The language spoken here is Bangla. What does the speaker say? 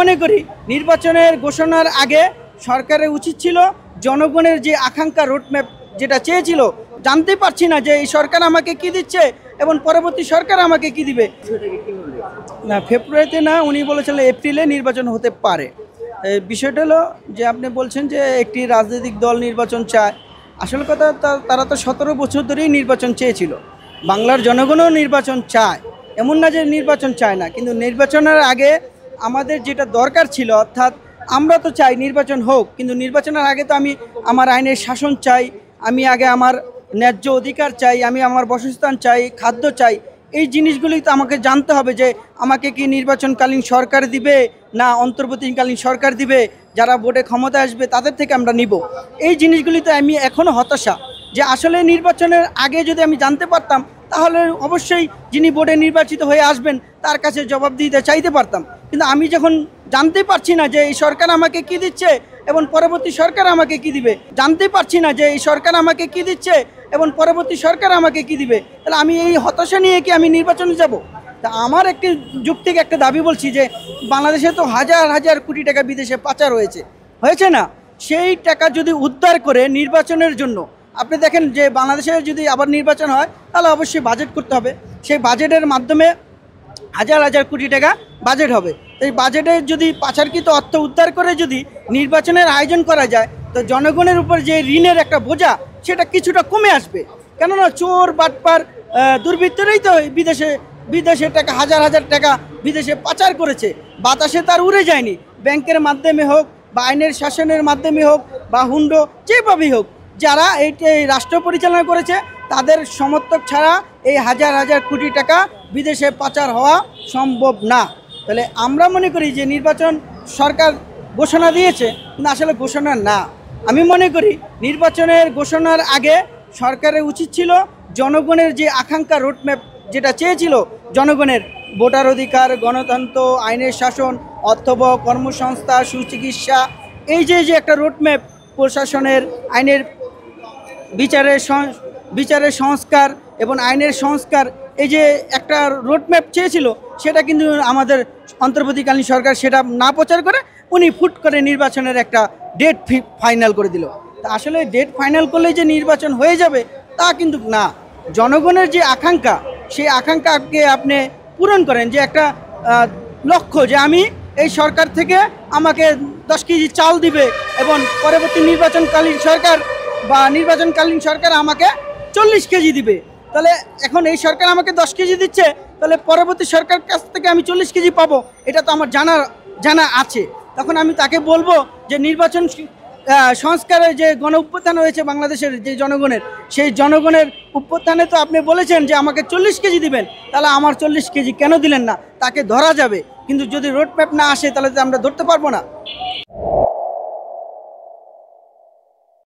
মনে করি নির্বাচনের ঘোষণার আগে সরকারের উচিত ছিল জনগণের যে আকাঙ্ক্ষা রোডম্যাপ যেটা চেয়েছিল, জানতে পারছি না যে এই সরকার আমাকে কি দিচ্ছে এবং পরবর্তী সরকার আমাকে কি দিবে। না, ফেব্রুয়ারিতে না, উনি বলেছিলেন এপ্রিলে নির্বাচন হতে পারে। বিষয়টা হলো যে আপনি বলছেন যে একটি রাজনৈতিক দল নির্বাচন চায়, আসল কথা তারা তো 17 বছর ধরেই নির্বাচন চেয়েছিল। বাংলার জনগণও নির্বাচন চায়, এমন না যে নির্বাচন চায় না, কিন্তু নির্বাচনের আগে আমাদের যেটা দরকার ছিল, অর্থাৎ আমরা তো চাই নির্বাচন হোক, কিন্তু নির্বাচনের আগে তো আমি আমার আইনের শাসন চাই, আমি আগে আমার ন্যায্য অধিকার চাই, আমি আমার বাসস্থান চাই, খাদ্য চাই। এই জিনিসগুলি তো আমাকে জানতে হবে যে আমাকে কি নির্বাচনকালীন সরকার দিবে না অন্তর্বর্তীকালীন সরকার দিবে, যারা ভোটে ক্ষমতা আসবে তাদের থেকে আমরা নিব। এই জিনিসগুলি তো আমি এখনও হতাশা যে আসলে নির্বাচনের আগে যদি আমি জানতে পারতাম তাহলে অবশ্যই যিনি বোর্ডে নির্বাচিত হয়ে আসবেন তার কাছে জবাবদিহিতা চাইতে পারতাম। কিন্তু আমি যখন জানতে পারছি না যে এই সরকার আমাকে কি দিচ্ছে এবং পরবর্তী সরকার আমাকে কি দিবে, জানতে পারছি না যে এই সরকার আমাকে কি দিচ্ছে এবং পরবর্তী সরকার আমাকে কি দিবে, তাহলে আমি এই হতাশা নিয়ে কি আমি নির্বাচনে যাব? তা আমার একটি যৌক্তিক একটা দাবি বলছি যে বাংলাদেশে তো হাজার হাজার কোটি টাকা বিদেশে পাচার হয়েছে না, সেই টাকা যদি উদ্ধার করে নির্বাচনের জন্য আপনি দেখেন যে বাংলাদেশে যদি আবার নির্বাচন হয় তাহলে অবশ্যই বাজেট করতে হবে, সেই বাজেটের মাধ্যমে হাজার হাজার কোটি টাকা বাজেট হবে। এই বাজেটে যদি পাচারকৃত অর্থ উদ্ধার করে যদি নির্বাচনের আয়োজন করা যায় তো জনগণের উপর যে ঋণের একটা বোঝা সেটা কিছুটা কমে আসবে। কেননা চোর বাটপার দুর্বৃত্তরাই তো বিদেশে টাকা হাজার হাজার টাকা বিদেশে পাচার করেছে, বাতাসে তার উড়ে যায়নি। ব্যাংকের মাধ্যমে হোক বা আইনের শাসনের মাধ্যমে হোক বা হুন্ডো যেভাবেই হোক, যারা এই রাষ্ট্র পরিচালনা করেছে তাদের সমর্থক ছাড়া এই হাজার হাজার কোটি টাকা বিদেশে পাচার হওয়া সম্ভব না। তাহলে আমরা মনে করি যে নির্বাচন সরকার ঘোষণা দিয়েছে, কিন্তু আসলে ঘোষণা না। আমি মনে করি নির্বাচনের ঘোষণার আগে সরকারের উচিত ছিল জনগণের যে আকাঙ্ক্ষা রোডম্যাপ যেটা চেয়েছিল, জনগণের ভোটার অধিকার, গণতন্ত্র, আইনের শাসন, অর্থবহ, কর্মসংস্থা, সুচিকিৎসা, এই যে একটা রোডম্যাপ, প্রশাসনের, আইনের বিচারের সংস্কার এবং আইনের সংস্কার, এই যে একটা রোডম্যাপ চেয়েছিল সেটা কিন্তু আমাদের অন্তর্বর্তীকালীন সরকার সেটা না প্রচার করে উনি ফুট করে নির্বাচনের একটা ডেট ফাইনাল করে দিল। তা আসলে ডেট ফাইনাল করলেই যে নির্বাচন হয়ে যাবে তা কিন্তু না। জনগণের যে আকাঙ্ক্ষা সেই আকাঙ্ক্ষাকে আপনি পূরণ করেন, যে একটা লক্ষ্য যে আমি এই সরকার থেকে আমাকে 10 কেজি চাল দিবে এবং পরবর্তী নির্বাচনকালীন সরকার আমাকে 40 কেজি দিবে। তাহলে এখন এই সরকার আমাকে 10 কেজি দিচ্ছে, তাহলে পরবর্তী সরকার কাছ থেকে আমি 40 কেজি পাবো, এটা তো আমার জানা আছে। তখন আমি তাকে বলবো যে নির্বাচন সংস্কারের যে গণ অভ্যুত্থান হয়েছে বাংলাদেশের যে জনগণের, সেই জনগণের অভ্যুত্থানে তো আপনি বলেছেন যে আমাকে 40 কেজি দিবেন, তাহলে আমার 40 কেজি কেন দিলেন না, তাকে ধরা যাবে। কিন্তু যদি রোডম্যাপ না আসে তাহলে তো আমরা ধরতে পারবো না।